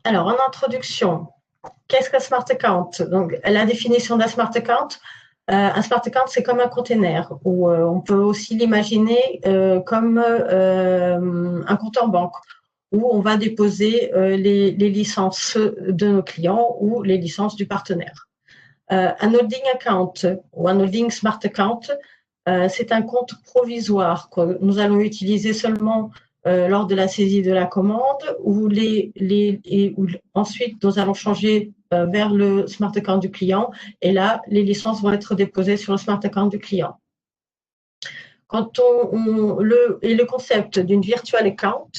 Alors, en introduction, qu'est-ce qu'un smart account? Donc, la définition d'un smart account, un smart account, c'est comme un container, ou on peut aussi l'imaginer comme un compte en banque, où on va déposer les licences de nos clients ou les licences du partenaire. Un holding account ou un holding smart account, c'est un compte provisoire que nous allons utiliser seulement lors de la saisie de la commande, où ensuite nous allons changer vers le smart account du client, et là, les licences vont être déposées sur le smart account du client. Quand le concept d'une virtual account,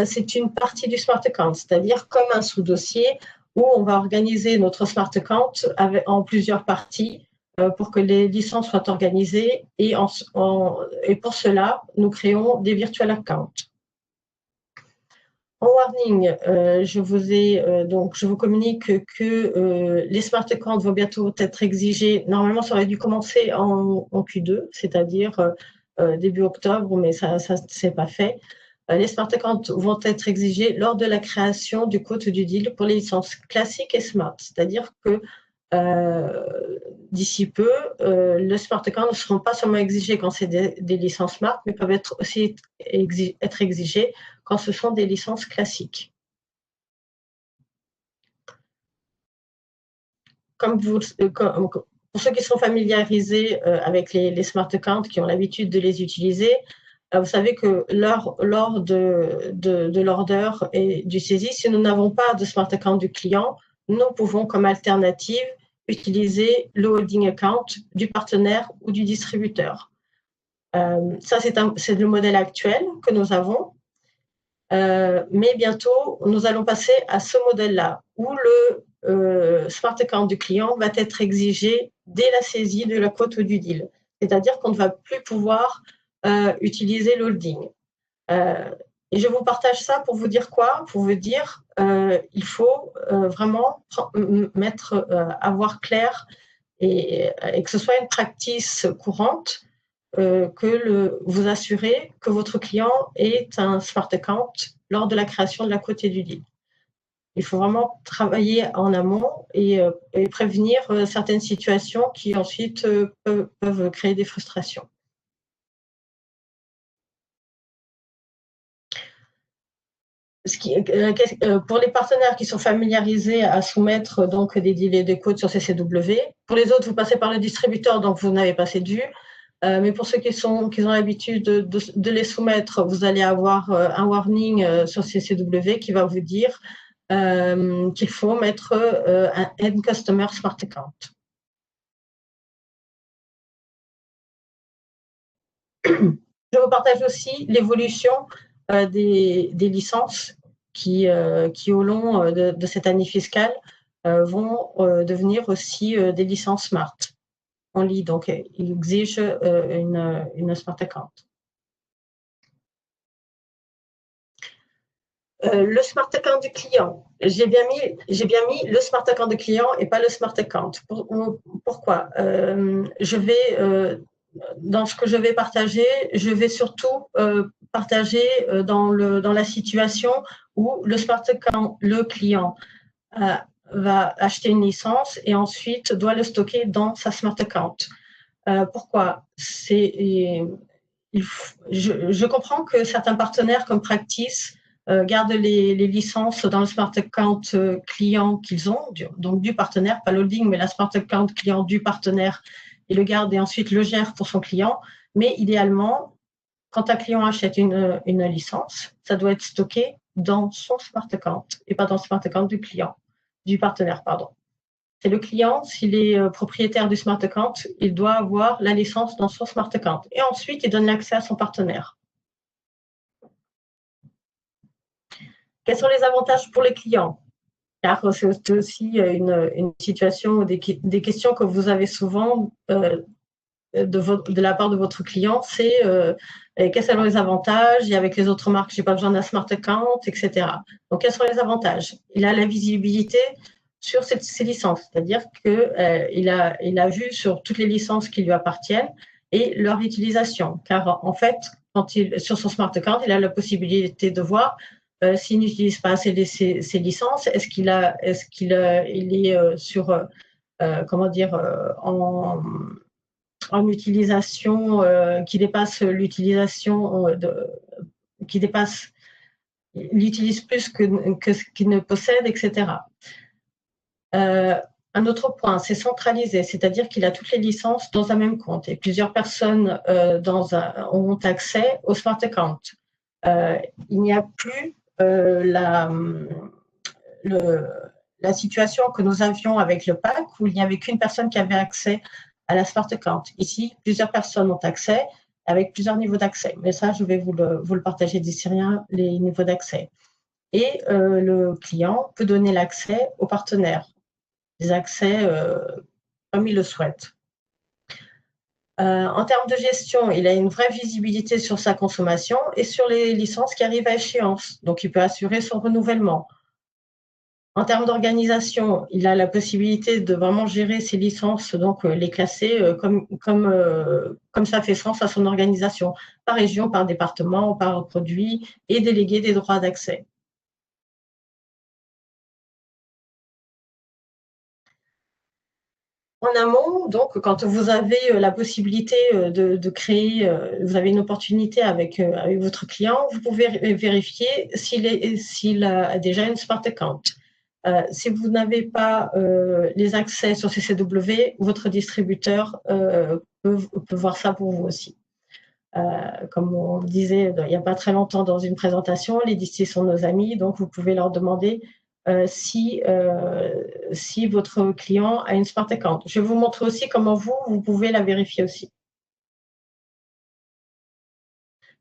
c'est une partie du smart account, c'est-à-dire comme un sous-dossier où on va organiser notre smart account en plusieurs parties pour que les licences soient organisées, et pour cela, nous créons des virtual accounts. En warning, je vous communique que les smart accounts vont bientôt être exigés. Normalement, ça aurait dû commencer en Q2, c'est-à-dire début octobre, mais ça s'est pas fait. Les smart accounts vont être exigés lors de la création du quote du deal pour les licences classiques et smart, c'est-à-dire que d'ici peu, le smart account ne seront pas seulement exigés quand c'est des licences smart, mais peuvent aussi être exigés quand ce sont des licences classiques. Pour ceux qui sont familiarisés avec les smart accounts, qui ont l'habitude de les utiliser, vous savez que lors de l'order et du saisie, si nous n'avons pas de smart account du client, nous pouvons comme alternative utiliser le holding account du partenaire ou du distributeur. Ça, c'est le modèle actuel que nous avons. Mais bientôt, nous allons passer à ce modèle-là, où le smart account du client va être exigé dès la saisie de la quote du deal. C'est-à-dire qu'on ne va plus pouvoir utiliser l'holding. Et je vous partage ça pour vous dire quoi? Pour vous dire il faut vraiment avoir clair et que ce soit une practice courante, vous assurez que votre client est un smart account lors de la création de la quote et du deal. Il faut vraiment travailler en amont et prévenir certaines situations qui ensuite peuvent créer des frustrations. Pour les partenaires qui sont familiarisés à soumettre donc des deals et des quotes sur CCW, pour les autres, vous passez par le distributeur, donc vous n'avez pas cette vue. Mais pour ceux qui ont l'habitude de les soumettre, vous allez avoir un warning sur CCW qui va vous dire qu'il faut mettre un End Customer Smart Account. Je vous partage aussi l'évolution des licences qui au long de cette année fiscale, vont devenir aussi des licences Smart. On lit, donc il exige une smart account. Le smart account du client, j'ai bien mis le smart account du client et pas le smart account. Pourquoi? Dans ce que je vais partager, je vais surtout partager dans la situation où le smart account, le client va acheter une licence et ensuite doit le stocker dans sa smart account. Pourquoi? Je comprends que certains partenaires comme Practice gardent les licences dans le smart account client qu'ils ont, donc du partenaire, pas l'holding, mais la smart account client du partenaire, il le garde et ensuite le gère pour son client. Mais idéalement, quand un client achète une licence, ça doit être stocké dans son smart account et pas dans le smart account du partenaire, pardon. C'est le client, s'il est propriétaire du smart account, il doit avoir la licence dans son smart account. Et ensuite, il donne l'accès à son partenaire. Quels sont les avantages pour les clients? Car c'est aussi une situation, des questions que vous avez souvent de la part de votre client, c'est quels sont les avantages, et avec les autres marques, je n'ai pas besoin d'un smart account, etc. Donc, quels sont les avantages? Il a la visibilité sur ces licences, c'est-à-dire qu'il a vu sur toutes les licences qui lui appartiennent et leur utilisation. Car en fait, sur son smart account, il a la possibilité de voir s'il n'utilise pas ses licences, il est sur, comment dire, en utilisation qui dépasse l'utilisation qui dépasse, il utilise plus que ce qu'il ne possède, etc. Un autre point, c'est centralisé, c'est-à-dire qu'il a toutes les licences dans un même compte et plusieurs personnes ont accès au Smart Account. Il n'y a plus la situation que nous avions avec le pack où il n'y avait qu'une personne qui avait accès à la Smart Account. Ici, plusieurs personnes ont accès avec plusieurs niveaux d'accès. Mais ça, je vais vous le partager d'ici rien, les niveaux d'accès. Et le client peut donner l'accès aux partenaires, des accès comme il le souhaite. En termes de gestion, il a une vraie visibilité sur sa consommation et sur les licences qui arrivent à échéance. Donc, il peut assurer son renouvellement. En termes d'organisation, il a la possibilité de vraiment gérer ses licences, donc les classer comme ça fait sens à son organisation, par région, par département, par produit, et déléguer des droits d'accès. En amont, donc, quand vous avez la possibilité de créer, vous avez une opportunité avec votre client, vous pouvez vérifier s'il a déjà une Smart Account. Si vous n'avez pas les accès sur CCW, votre distributeur peut voir ça pour vous aussi. Comme on disait il n'y a pas très longtemps dans une présentation, les distis sont nos amis, donc vous pouvez leur demander si votre client a une Smart Account. Je vais vous montrer aussi comment vous pouvez la vérifier aussi.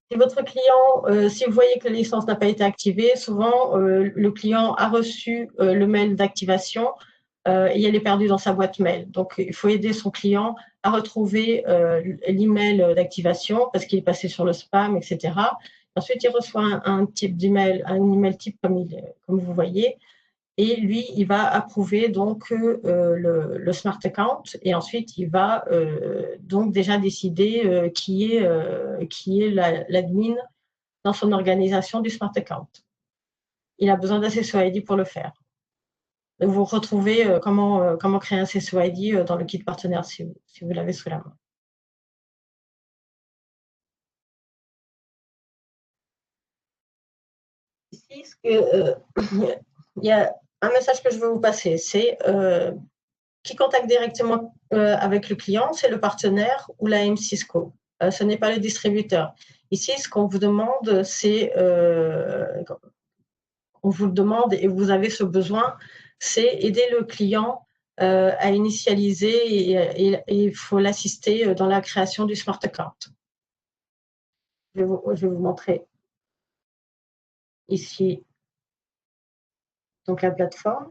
Si votre client, si vous voyez que la licence n'a pas été activée, souvent le client a reçu le mail d'activation et elle est perdue dans sa boîte mail. Donc, il faut aider son client à retrouver l'email d'activation parce qu'il est passé sur le spam, etc. Ensuite, il reçoit un type d'email, un email type comme vous voyez, et lui, il va approuver donc le Smart Account et ensuite, il va donc déjà décider qui est l'admin dans son organisation du Smart Account. Il a besoin d'un CSO ID pour le faire. Vous retrouvez comment créer un CSO ID dans le kit partenaire si vous l'avez sous la main. Ici, il y a un message que je veux vous passer, c'est qui contacte directement avec le client, c'est le partenaire ou la Cisco. Ce n'est pas le distributeur. Ici, ce qu'on vous demande, c'est, on vous le demande et vous avez ce besoin, c'est aider le client à initialiser et il faut l'assister dans la création du Smart Account. Je vais vous montrer ici donc la plateforme.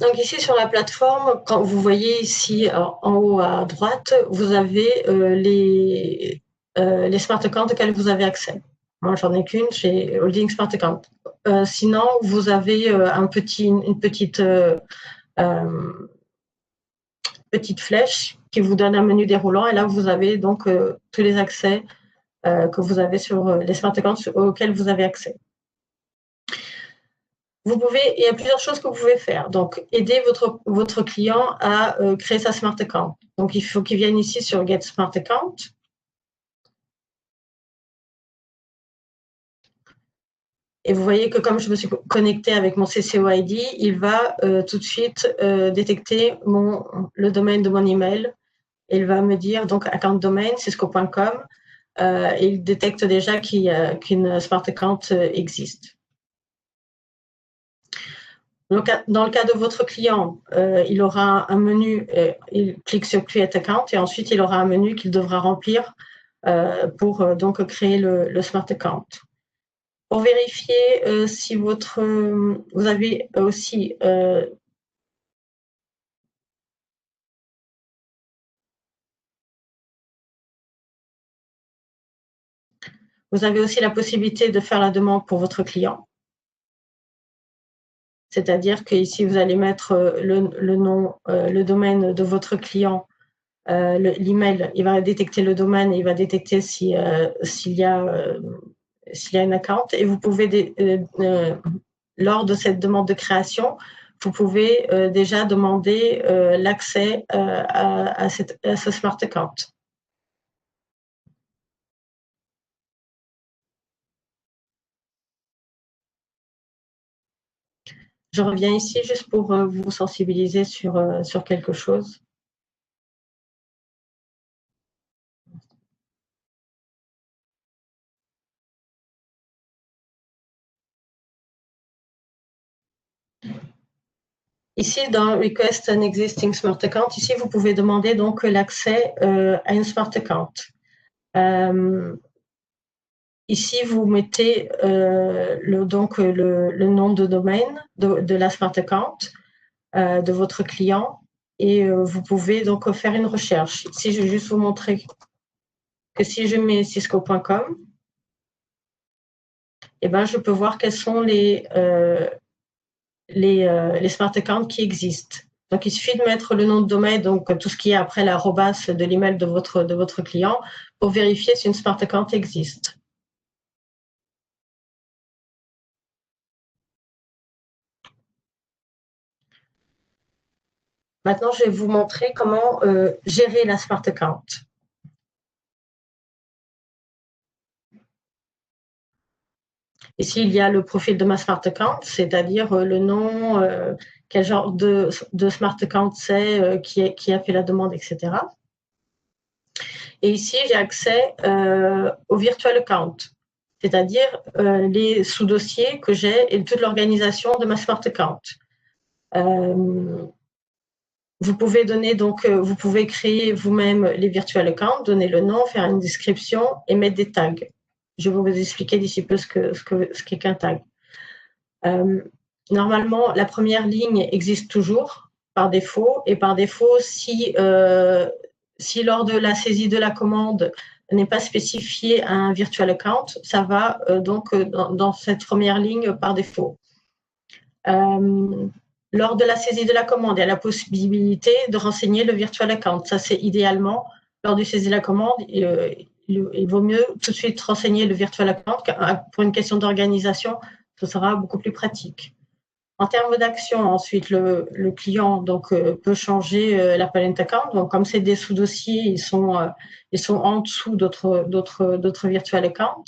Donc ici sur la plateforme, quand vous voyez ici en haut à droite, vous avez les Smart Accounts auxquels vous avez accès. Moi, j'en ai qu'une, j'ai Holding Smart Account. Sinon, vous avez une petite flèche qui vous donne un menu déroulant et là, vous avez donc tous les accès que vous avez sur les Smart Accounts auxquels vous avez accès. Il y a plusieurs choses que vous pouvez faire. Donc, aider votre client à créer sa Smart Account. Donc, il faut qu'il vienne ici sur Get Smart Account. Et vous voyez que comme je me suis connectée avec mon CCO ID, il va tout de suite détecter le domaine de mon email. Et il va me dire, donc, account domain, cisco.com. et il détecte déjà qu'une Smart Account existe. Donc, dans le cas de votre client, il aura un menu, il clique sur Create Account et ensuite il aura un menu qu'il devra remplir pour donc créer le Smart Account. Pour vérifier si vous avez aussi la possibilité de faire la demande pour votre client. C'est-à-dire qu'ici, vous allez mettre le nom, le domaine de votre client, l'email, il va détecter le domaine, il va détecter s'il y a une account. Et vous pouvez, lors de cette demande de création, vous pouvez déjà demander l'accès à ce Smart Account. Je reviens ici juste pour vous sensibiliser sur quelque chose. Ici, dans Request an existing Smart Account, ici, vous pouvez demander donc l'accès à une Smart Account. Ici, vous mettez le nom de domaine de la Smart Account de votre client et vous pouvez donc faire une recherche. Ici, je vais juste vous montrer que si je mets cisco.com, eh ben, je peux voir quels sont les Smart Accounts qui existent. Donc, il suffit de mettre le nom de domaine, donc tout ce qui est après l'arrobas de l'email de votre client pour vérifier si une Smart Account existe. Maintenant, je vais vous montrer comment gérer la Smart Account. Ici, il y a le profil de ma Smart Account, c'est-à-dire le nom, quel genre de Smart Account c'est, qui a fait la demande, etc. Et ici, j'ai accès au Virtual Account, c'est-à-dire les sous-dossiers que j'ai et toute l'organisation de ma Smart Account. Vous pouvez vous pouvez créer vous-même les Virtual Accounts, donner le nom, faire une description et mettre des tags. Je vais vous expliquer d'ici peu ce qu'est qu'un tag. Normalement, la première ligne existe toujours par défaut et par défaut, si lors de la saisie de la commande n'est pas spécifié un virtual account, ça va donc dans cette première ligne par défaut. Lors de la saisie de la commande, il y a la possibilité de renseigner le virtual account. Ça, c'est idéalement, lors du saisie de la commande, il vaut mieux tout de suite renseigner le virtual account. Pour une question d'organisation, ce sera beaucoup plus pratique. En termes d'action, ensuite, le client donc, peut changer la palette account. Donc, comme c'est des sous-dossiers, ils sont en dessous d'autres virtual accounts.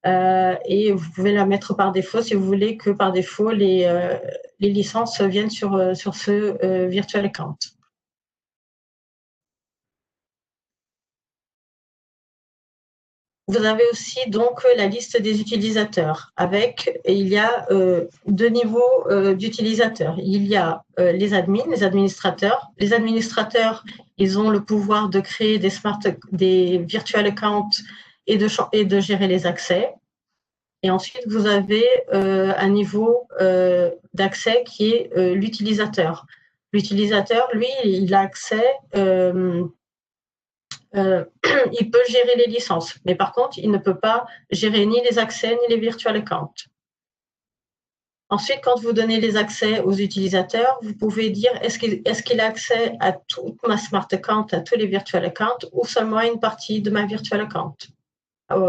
Et vous pouvez la mettre par défaut si vous voulez que par défaut les licences viennent sur ce virtual account. Vous avez aussi donc la liste des utilisateurs il y a deux niveaux d'utilisateurs. Il y a les admins, les administrateurs. Les administrateurs, ils ont le pouvoir de créer des virtual accounts et de gérer les accès. Et ensuite, vous avez un niveau d'accès qui est l'utilisateur. L'utilisateur, lui, il a accès il peut gérer les licences, mais par contre, il ne peut pas gérer ni les accès ni les virtual accounts. Ensuite, quand vous donnez les accès aux utilisateurs, vous pouvez dire est-ce qu'il a accès à toute ma Smart Account, à tous les virtual accounts, ou seulement à une partie de ma virtual account.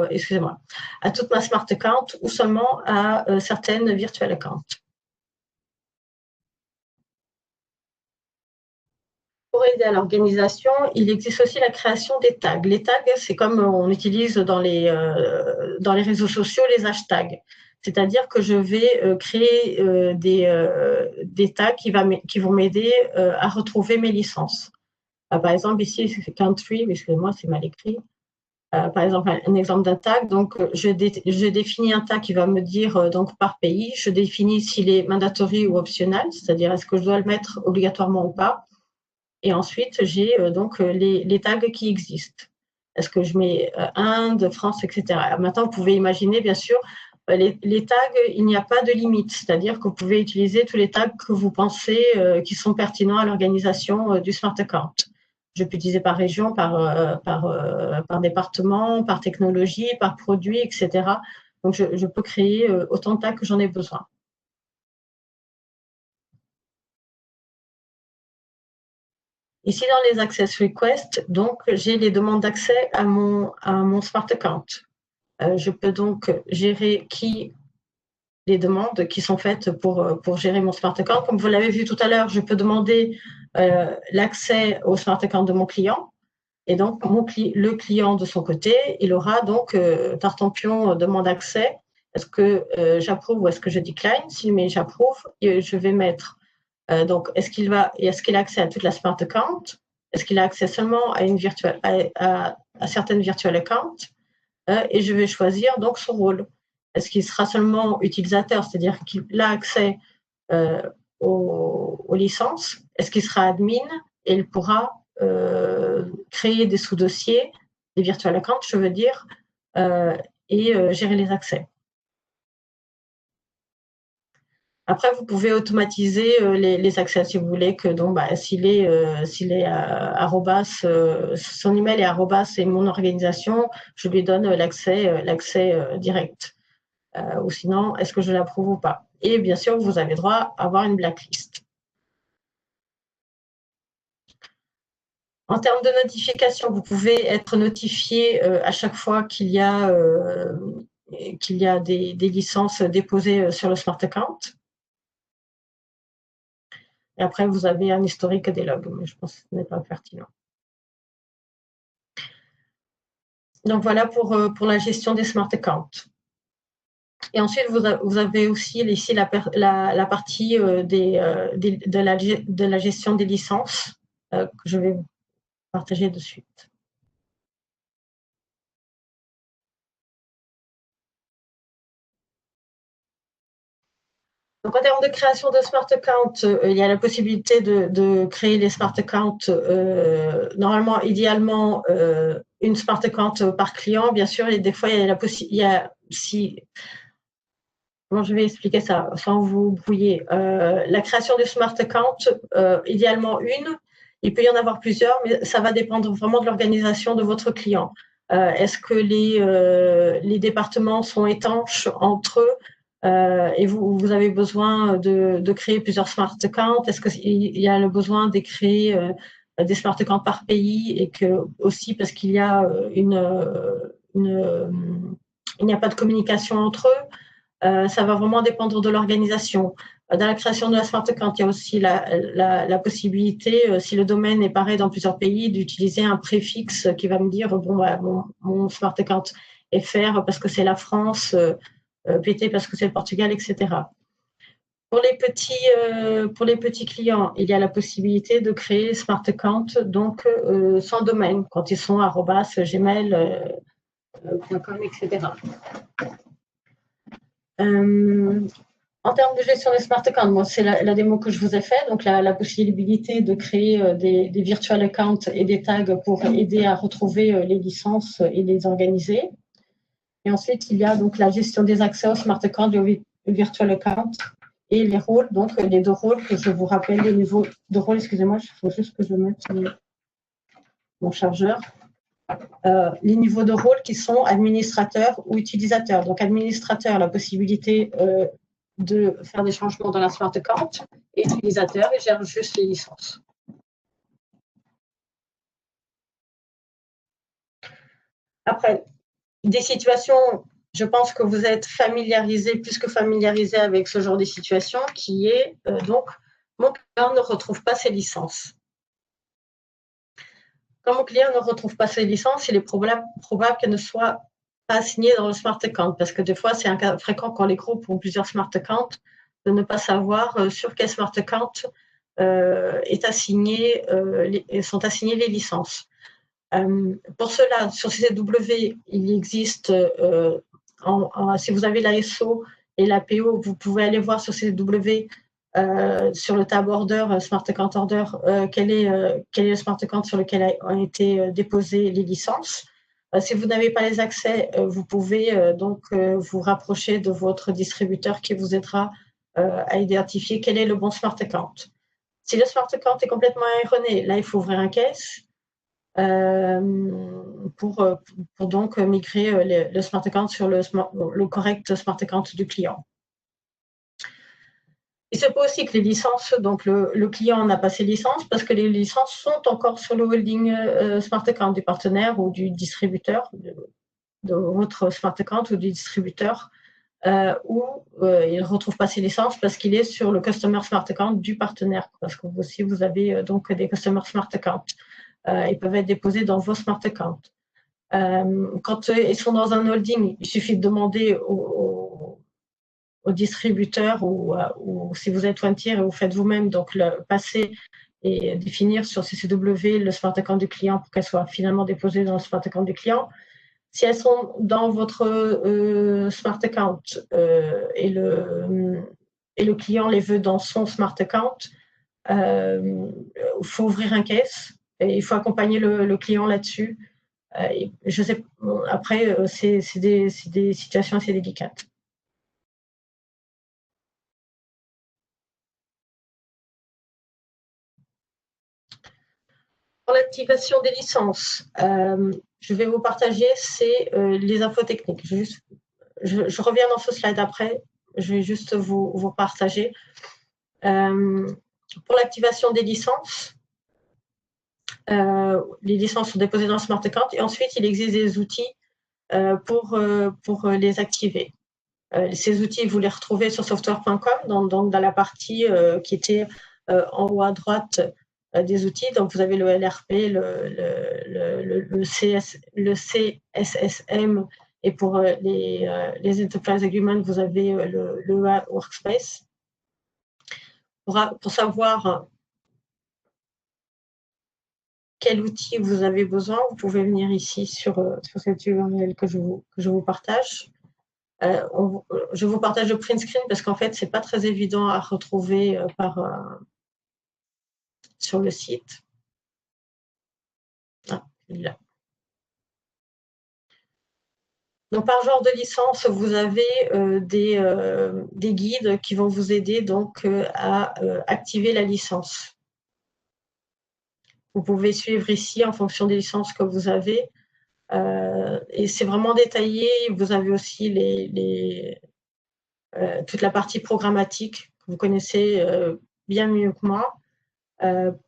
Excusez-moi, à toute ma Smart Account ou seulement à certaines virtual accounts. Pour aider à l'organisation, il existe aussi la création des tags. Les tags, c'est comme on utilise dans les réseaux sociaux les hashtags. C'est-à-dire que je vais créer des tags qui vont m'aider à retrouver mes licences. Par exemple, ici, c'est country, excusez-moi, c'est mal écrit. par exemple, un exemple d'un tag. Donc, je définis un tag qui va me dire donc par pays. Je définis s'il est mandatory ou optionnel, c'est-à-dire est-ce que je dois le mettre obligatoirement ou pas. Et ensuite, j'ai donc les tags qui existent. Est-ce que je mets Inde, France, etc. Maintenant, vous pouvez imaginer, bien sûr, les tags, il n'y a pas de limite, c'est-à-dire que vous pouvez utiliser tous les tags que vous pensez qui sont pertinents à l'organisation du Smart Account. Je peux utiliser par région, par département, par technologie, par produit, etc. Donc, je peux créer autant de tags que j'en ai besoin. Ici, dans les Access Requests, donc, j'ai les demandes d'accès à mon Smart Account. Je peux donc gérer les demandes qui sont faites pour gérer mon Smart Account. Comme vous l'avez vu tout à l'heure, je peux demander l'accès au Smart Account de mon client. Et donc, le client, de son côté, il aura donc Tartampion demande accès. Est-ce que j'approuve ou est-ce que je decline? S'il met j'approuve, je vais mettre donc, est-ce qu'il a accès à toute la Smart Account? Est-ce qu'il a accès seulement à certaines virtual accounts? Et je vais choisir donc son rôle. Est-ce qu'il sera seulement utilisateur, c'est-à-dire qu'il a accès aux licences? Est-ce qu'il sera admin et il pourra créer des sous-dossiers, des virtual accounts, je veux dire, et gérer les accès? Après, vous pouvez automatiser les accès si vous voulez que donc s'il est arrobas, son email est arrobas et mon organisation, je lui donne l'accès direct. Ou sinon, est-ce que je l'approuve ou pas? Et bien sûr, vous avez droit à avoir une blacklist. En termes de notification, vous pouvez être notifié à chaque fois qu'il y a des licences déposées sur le Smart Account. Et après, vous avez un historique des logs, mais je pense que ce n'est pas pertinent. Donc voilà pour la gestion des Smart Accounts. Et ensuite, vous avez aussi ici la partie de la gestion des licences que je vais vous partager de suite. Donc, en termes de création de Smart Account, il y a la possibilité de créer les Smart Accounts, normalement, idéalement, une Smart Account par client, bien sûr, et des fois, il y a la possibilité, comment je vais expliquer ça sans vous brouiller. La création du Smart Account, idéalement une, il peut y en avoir plusieurs, mais ça va dépendre vraiment de l'organisation de votre client. Est-ce que les départements sont étanches entre eux et vous avez besoin de créer plusieurs Smart Accounts? Est-ce qu'il y a le besoin de créer des Smart Accounts par pays et que aussi parce qu'il y a il n'y a pas de communication entre eux? Ça va vraiment dépendre de l'organisation. Dans la création de la Smart Account, il y a aussi la possibilité, si le domaine est pareil dans plusieurs pays, d'utiliser un préfixe qui va me dire bon, mon Smart Account FR parce que c'est la France, PT parce que c'est le Portugal, etc. Pour les petits clients, il y a la possibilité de créer Smart Account donc sans domaine quand ils sont @gmail.com, etc. En termes de gestion des smart accounts, moi, c'est la démo que je vous ai faite, donc la possibilité de créer des virtual accounts et des tags pour aider à retrouver les licences et les organiser. Et ensuite, il y a donc la gestion des accès au smart account et au virtual account et les rôles, donc les deux rôles que je vous rappelle, les niveaux de rôle, excusez-moi, il faut juste que je mette mon chargeur. Les niveaux de rôle qui sont administrateurs ou utilisateurs. Donc, administrateur, la possibilité de faire des changements dans la Smart Account, et utilisateur, il gère juste les licences. Après, des situations, je pense que vous êtes familiarisé, plus que familiarisé avec ce genre de situation, qui est donc, mon client ne retrouve pas ses licences. Quand mon client ne retrouve pas ses licences, il est probable qu'elle ne soit pas assignée dans le Smart Account, parce que des fois, c'est un cas fréquent quand les groupes ont plusieurs Smart Accounts de ne pas savoir sur quel Smart Account sont assignées les licences. Pour cela, sur CCW, il existe, si vous avez l'ASO et l'APO, vous pouvez aller voir sur CCW, sur le tab Order, Smart Account Order, quel est le Smart Account sur lequel ont été déposées les licences. Si vous n'avez pas les accès, vous pouvez donc vous rapprocher de votre distributeur qui vous aidera à identifier quel est le bon Smart Account. Si le Smart Account est complètement erroné, là, il faut ouvrir un case pour donc migrer le Smart Account sur le correct Smart Account du client. Il se peut aussi que les licences, donc le client n'a pas ses licences parce que les licences sont encore sur le holding Smart Account du partenaire ou du distributeur, de votre Smart Account ou du distributeur, ou il ne retrouve pas ses licences parce qu'il est sur le Customer Smart Account du partenaire, parce que aussi vous avez donc des Customer Smart Account. Ils peuvent être déposés dans vos Smart Accounts. Quand ils sont dans un holding, il suffit de demander au distributeur ou si vous êtes One Tier et vous faites vous-même, donc passer et définir sur CCW le Smart Account du client pour qu'elles soient finalement déposées dans le Smart Account du client. Si elles sont dans votre Smart Account et le client les veut dans son Smart Account, il faut ouvrir un case et il faut accompagner le client là-dessus. Je sais, après, c'est des situations assez délicates. Pour l'activation des licences, je vais vous partager les infos techniques. Je reviens dans ce slide après. Je vais juste vous partager. Pour l'activation des licences, les licences sont déposées dans le Smart Account et ensuite, il existe des outils pour les activer. Ces outils, vous les retrouvez sur software.com dans la partie qui était en haut à droite des outils. Donc, vous avez le LRP, le CSSM, et pour les Enterprise Agreements, vous avez le Workspace. Pour savoir quel outil vous avez besoin, vous pouvez venir ici sur cette URL que je vous partage. Je vous partage le print screen parce qu'en fait, ce n'est pas très évident à retrouver sur le site. Là. Donc, par genre de licence, vous avez des guides qui vont vous aider donc à activer la licence. Vous pouvez suivre ici en fonction des licences que vous avez. Et c'est vraiment détaillé. Vous avez aussi toute la partie programmatique que vous connaissez bien mieux que moi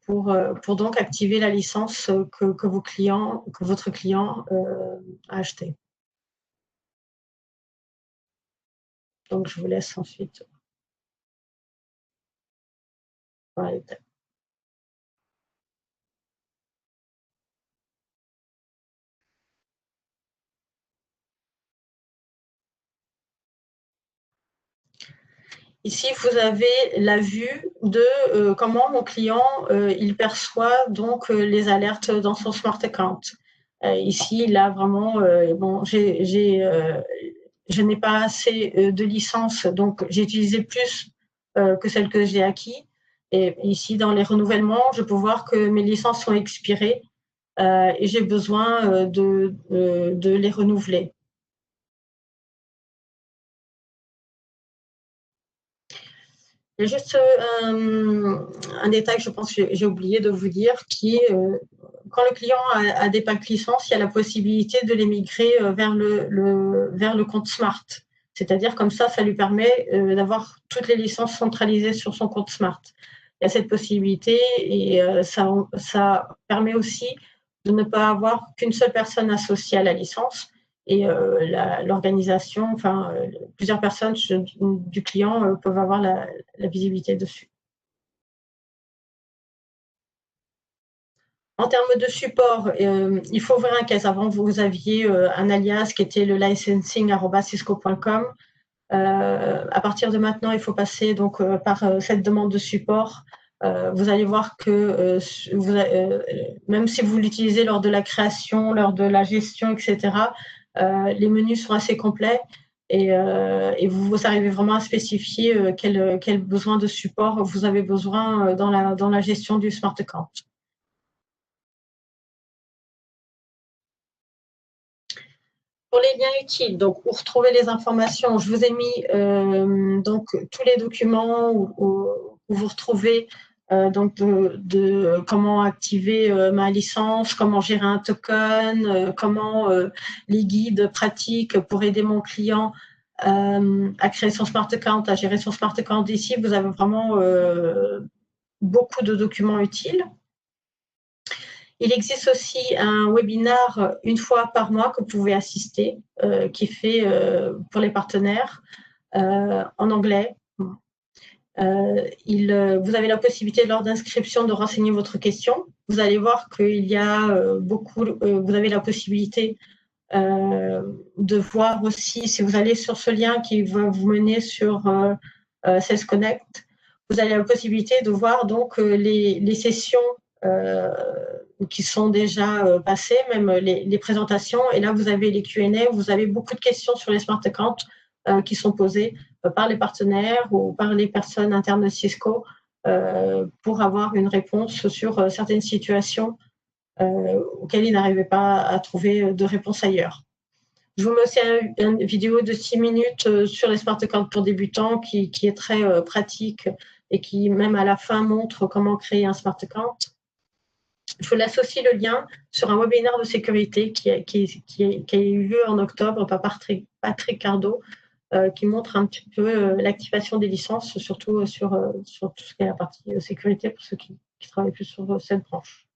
pour donc activer la licence que votre client a achetée. Donc, je vous laisse ensuite. Voilà. Ici, vous avez la vue de comment mon client il perçoit donc les alertes dans son Smart Account. Ici, là, vraiment, bon, je n'ai pas assez de licences, donc j'ai utilisé plus que celles que j'ai acquises. Et ici, dans les renouvellements, je peux voir que mes licences sont expirées et j'ai besoin de les renouveler. Il y a juste un détail que je pense que j'ai oublié de vous dire, qui est quand le client a des packs licences, il y a la possibilité de les migrer vers le compte Smart. C'est-à-dire comme ça lui permet d'avoir toutes les licences centralisées sur son compte Smart. Il y a cette possibilité et ça permet aussi de ne pas avoir qu'une seule personne associée à la licence et l'organisation, enfin plusieurs personnes du client peuvent avoir la visibilité dessus. En termes de support, il faut ouvrir un case. Avant, vous aviez un alias qui était le licensing@cisco.com. À partir de maintenant, il faut passer donc par cette demande de support vous allez voir que même si vous l'utilisez lors de la création, lors de la gestion, etc., les menus sont assez complets et vous arrivez vraiment à spécifier quel besoin de support vous avez besoin dans la gestion du Smart Account. Pour les liens utiles, donc pour retrouver les informations, je vous ai mis donc tous les documents où vous retrouvez donc de comment activer ma licence, comment gérer un token, comment les guides pratiques pour aider mon client à créer son smart account, à gérer son smart account. Ici, vous avez vraiment beaucoup de documents utiles. Il existe aussi un webinar une fois par mois que vous pouvez assister, qui est fait pour les partenaires en anglais. Vous avez la possibilité lors d'inscription de renseigner votre question. Vous allez voir qu'il y a vous avez la possibilité de voir aussi, si vous allez sur ce lien qui va vous mener sur Sales Connect, vous avez la possibilité de voir donc les sessions qui sont déjà passées, même les présentations. Et là, vous avez les Q&A, vous avez beaucoup de questions sur les Smart Accounts qui sont posées par les partenaires ou par les personnes internes de Cisco pour avoir une réponse sur certaines situations auxquelles ils n'arrivaient pas à trouver de réponse ailleurs. Je vous mets aussi une vidéo de 6 minutes sur les Smart Accounts pour débutants qui est très pratique et qui, même à la fin, montre comment créer un Smart Account. Je vous laisse aussi le lien sur un webinaire de sécurité qui a eu lieu en octobre par Patrick Cardo, qui montre un petit peu l'activation des licences, surtout sur tout ce qui est la partie sécurité pour ceux qui travaillent plus sur cette branche.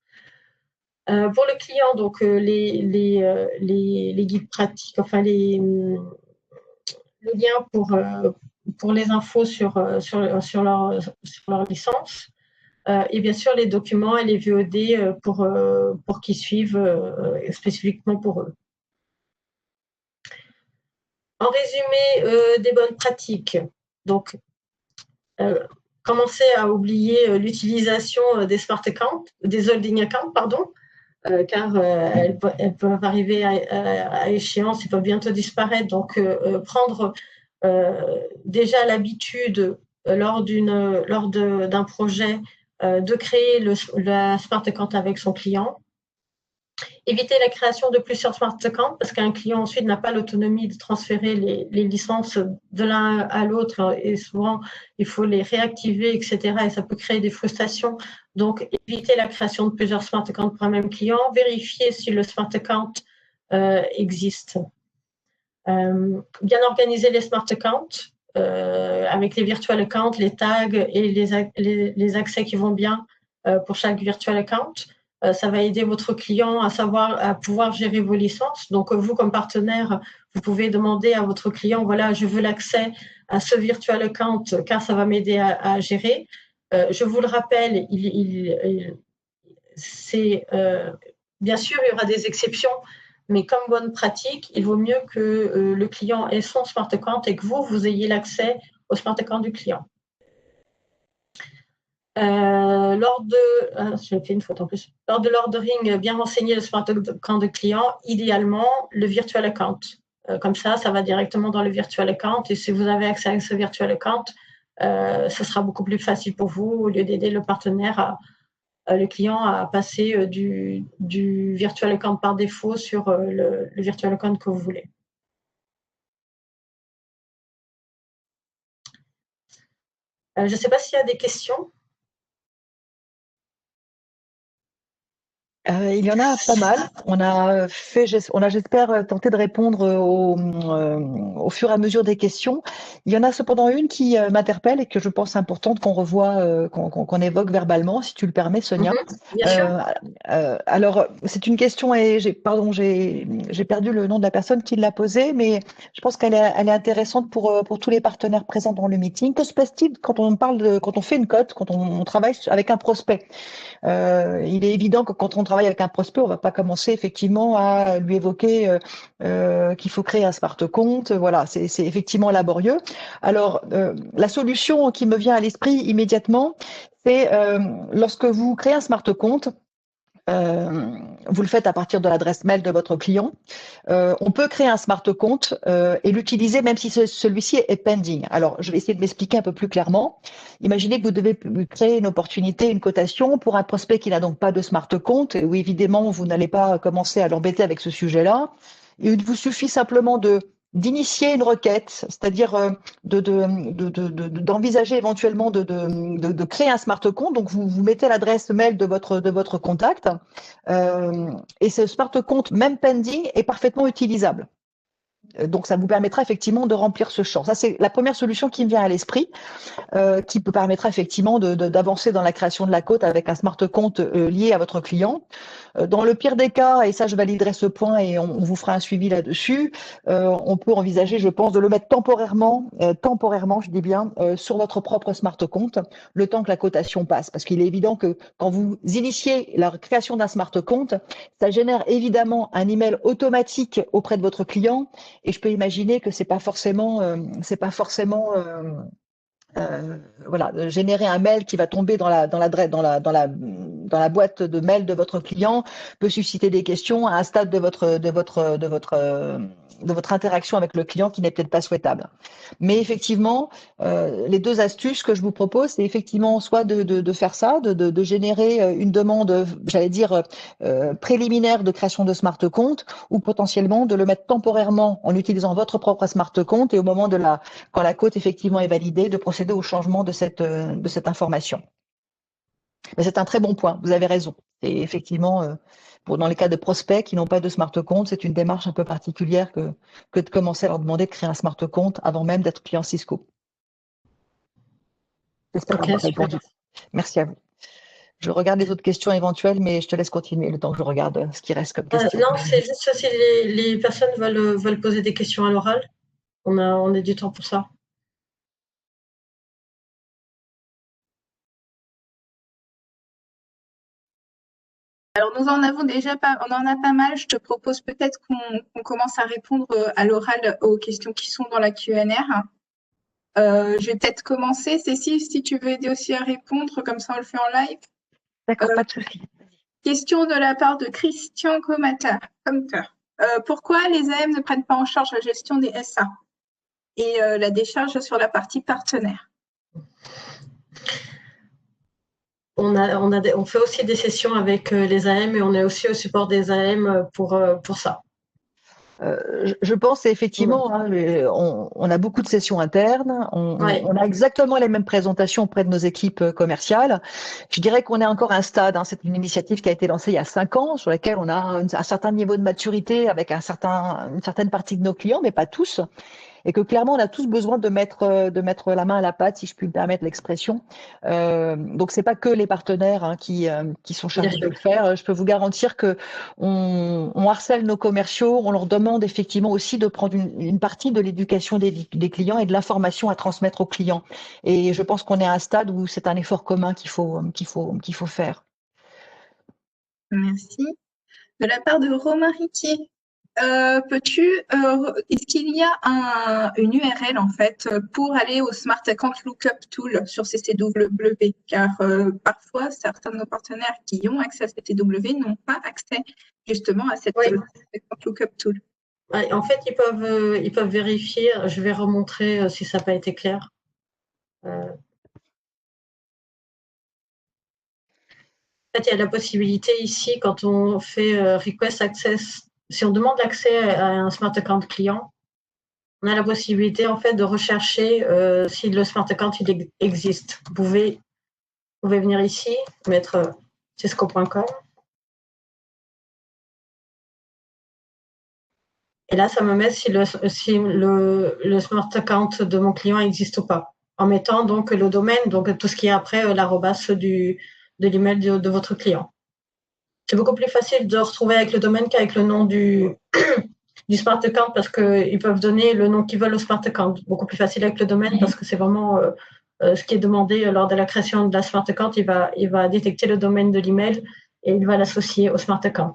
Pour le client, donc les guides pratiques, enfin le lien pour les infos sur leur licence, et bien sûr les documents et les VOD pour qu'ils suivent spécifiquement pour eux. En résumé, des bonnes pratiques. Donc, commencez à oublier l'utilisation des smart accounts, des holding accounts, pardon, car elles peuvent arriver à échéance, ils peuvent bientôt disparaître. Donc, prendre déjà l'habitude lors d'un projet de créer la smart account avec son client. Éviter la création de plusieurs smart accounts parce qu'un client ensuite n'a pas l'autonomie de transférer les licences de l'un à l'autre et souvent il faut les réactiver, etc. Et ça peut créer des frustrations. Donc, éviter la création de plusieurs smart accounts pour un même client. Vérifier si le smart account existe. Bien organiser les smart accounts avec les virtual accounts, les tags et les accès qui vont bien pour chaque virtual account. Ça va aider votre client à pouvoir gérer vos licences. Donc, vous, comme partenaire, vous pouvez demander à votre client, voilà, je veux l'accès à ce virtual account car ça va m'aider à gérer. Je vous le rappelle, bien sûr, il y aura des exceptions, mais comme bonne pratique, il vaut mieux que le client ait son smart account et que vous ayez l'accès au smart account du client. J'ai fait une faute en plus. Lors de l'ordering, bien renseigner le smart account de client, idéalement le virtual account. Comme ça va directement dans le virtual account et si vous avez accès à ce virtual account, ce sera beaucoup plus facile pour vous au lieu d'aider le partenaire, le client à passer du virtual account par défaut sur le virtual account que vous voulez. Je ne sais pas s'il y a des questions. Il y en a pas mal. On a, j'espère, tenté de répondre au fur et à mesure des questions. Il y en a cependant une qui m'interpelle et que je pense importante qu'on revoie, qu'on évoque verbalement, si tu le permets, Sonia. Bien sûr. Alors, c'est une question et j'ai perdu le nom de la personne qui l'a posée, mais je pense qu'elle est intéressante pour tous les partenaires présents dans le meeting. Que se passe-t-il quand on fait une cote, quand on travaille avec un prospect? Il est évident que quand on travaille avec un prospect, on ne va pas commencer effectivement à lui évoquer qu'il faut créer un smart compte. Voilà, c'est effectivement laborieux. Alors, la solution qui me vient à l'esprit immédiatement, C'est lorsque vous créez un smart compte, vous le faites à partir de l'adresse mail de votre client. On peut créer un smart compte et l'utiliser même si celui-ci est pending. Alors, je vais essayer de m'expliquer un peu plus clairement. Imaginez que vous devez créer une opportunité, une cotation pour un prospect qui n'a donc pas de smart compte, et où évidemment, vous n'allez pas commencer à l'embêter avec ce sujet-là. Il vous suffit simplement d'initier une requête, c'est-à-dire d'envisager éventuellement de créer un smart compte. Donc, vous mettez l'adresse mail de votre contact et ce smart compte, même pending, est parfaitement utilisable. Donc, ça vous permettra effectivement de remplir ce champ. Ça, c'est la première solution qui me vient à l'esprit, qui peut permettre effectivement d'avancer dans la création de la cote avec un smart compte lié à votre client. Dans le pire des cas, et ça je validerai ce point et on vous fera un suivi là-dessus, on peut envisager, je pense, de le mettre temporairement, je dis bien, sur votre propre smart compte, le temps que la cotation passe. Parce qu'il est évident que quand vous initiez la création d'un smart compte, ça génère évidemment un email automatique auprès de votre client, et je peux imaginer que voilà, générer un mail qui va tomber dans la boîte de mail de votre client peut susciter des questions à un stade de votre interaction avec le client qui n'est peut-être pas souhaitable. Mais effectivement, les deux astuces que je vous propose, c'est effectivement soit de faire ça, de générer une demande, j'allais dire, préliminaire de création de smart compte, ou potentiellement de le mettre temporairement en utilisant votre propre smart compte, et au moment quand la cote effectivement est validée, de procéder au changement de cette information. Mais c'est un très bon point, vous avez raison. Et effectivement, dans les cas de prospects qui n'ont pas de smart compte, c'est une démarche un peu particulière que de commencer à leur demander de créer un smart compte avant même d'être client Cisco. J'espère Ok, avoir super. répondu. Merci à vous. Je regarde les autres questions éventuelles, mais je te laisse continuer le temps que je regarde ce qui reste comme question. Non, c'est juste si les personnes veulent poser des questions à l'oral, on a du temps pour ça. Alors, nous en avons déjà on en a pas mal. Je te propose peut-être qu'on commence à répondre à l'oral aux questions qui sont dans la Q&R. Je vais peut-être commencer. Cécile, si tu veux aider aussi à répondre, comme ça on le fait en live. D'accord, pas de souci. Question de la part de Christian Comter. Pourquoi les AM ne prennent pas en charge la gestion des SA et la décharge sur la partie partenaire? On fait aussi des sessions avec les AM et on est aussi au support des AM pour ça. Je pense effectivement, hein, on a beaucoup de sessions internes, Ouais. on a exactement les mêmes présentations auprès de nos équipes commerciales. Je dirais qu'on est encore à un stade, hein, c'est une initiative qui a été lancée il y a 5 ans, sur laquelle on a un certain niveau de maturité avec une certaine partie de nos clients, mais pas tous. Et que clairement, on a tous besoin de mettre la main à la pâte, si je puis me permettre l'expression. Donc, c'est pas que les partenaires hein, qui sont chargés de le faire. Je peux vous garantir que on harcèle nos commerciaux, on leur demande effectivement aussi de prendre une partie de l'éducation des clients et de l'information à transmettre aux clients. Et je pense qu'on est à un stade où c'est un effort commun qu'il faut faire. Merci. De la part de Romain Riquier, est-ce qu'il y a une URL en fait pour aller au Smart Account Lookup Tool sur CCW? Car parfois, certains de nos partenaires qui ont accès à CCW n'ont pas accès justement à cette Smart Account Lookup Tool. Ouais, en fait, ils peuvent vérifier. Je vais remontrer si ça n'a pas été clair. En fait, il y a la possibilité ici, quand on fait Request Access, si on demande l'accès à un Smart Account client, on a la possibilité en fait de rechercher si le Smart Account il existe. Vous pouvez venir ici, mettre cisco.com. Et là, ça me met si le Smart Account de mon client existe ou pas. En mettant donc le domaine, donc tout ce qui est après l'arrobas de l'email de votre client. C'est beaucoup plus facile de retrouver avec le domaine qu'avec le nom du Smart Account parce qu'ils peuvent donner le nom qu'ils veulent au Smart Account. Beaucoup plus facile avec le domaine parce que c'est vraiment ce qui est demandé lors de la création de la Smart Account. Il va détecter le domaine de l'email et il va l'associer au Smart Account.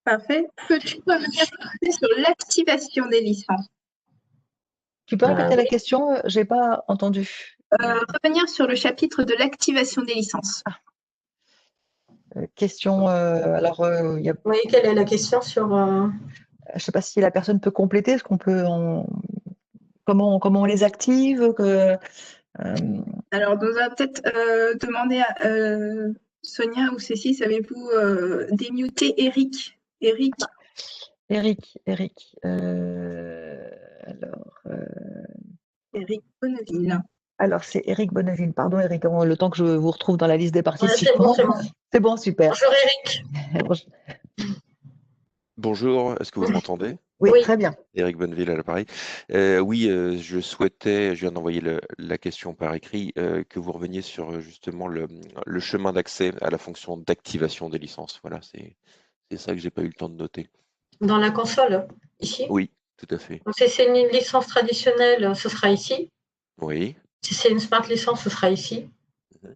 Parfait. Peux-tu revenir sur l'activation des licences? Tu peux répéter la Oui. question? J'ai pas entendu. Revenir sur le chapitre de l'activation des licences. Question. Alors, Oui, quelle est la question sur… je ne sais pas si la personne peut compléter. Est-ce qu'on peut comment on les active Alors, on va peut-être demander à Sonia ou Cécile, savez-vous démuter Eric? Eric, Eric. Eric Bonneville. Alors, c'est Eric Bonneville. Pardon, Eric, le temps que je vous retrouve dans la liste des Ouais, c'est bon, participants. c'est bon. C'est bon, super. Bonjour Eric. Bonjour, est-ce que vous m'entendez? Oui, Oui. très bien. Éric Bonneville à l'appareil. Oui, je viens d'envoyer la question par écrit, que vous reveniez sur justement le chemin d'accès à la fonction d'activation des licences. Voilà, c'est ça que j'ai pas eu le temps de noter. Dans la console, ici. Oui, tout à fait. Donc, si c'est une licence traditionnelle, ce sera ici. Oui. Si c'est une Smart licence, ce sera ici. Mhm.